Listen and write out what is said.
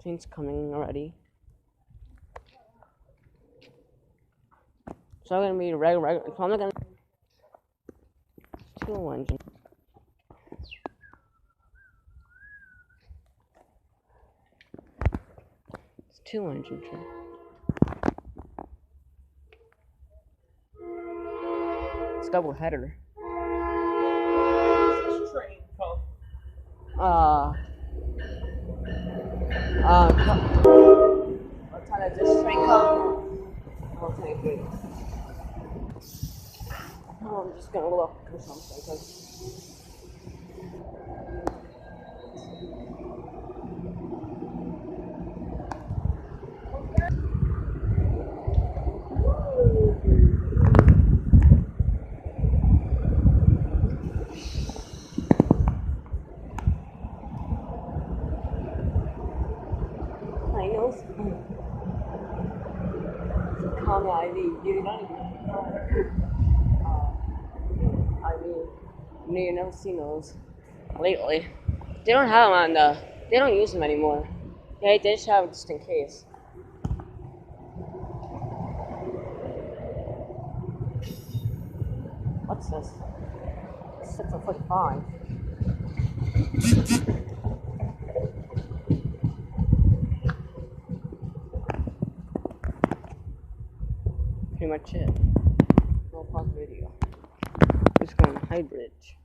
Train's coming already. So I'm gonna be regular. So I'm not gonna 2 engine. It's 2 engine train. It's double header. This train come. What time does this train come? Okay, good. I'm just gonna look or something, cause my nose. Comet IV. You don't even. You've never seen those lately. They don't have them on the. They don't use them anymore. Yeah, they just have it just in case. What's this? 6'5". Pretty much it. No pause video. Just going to High Bridge.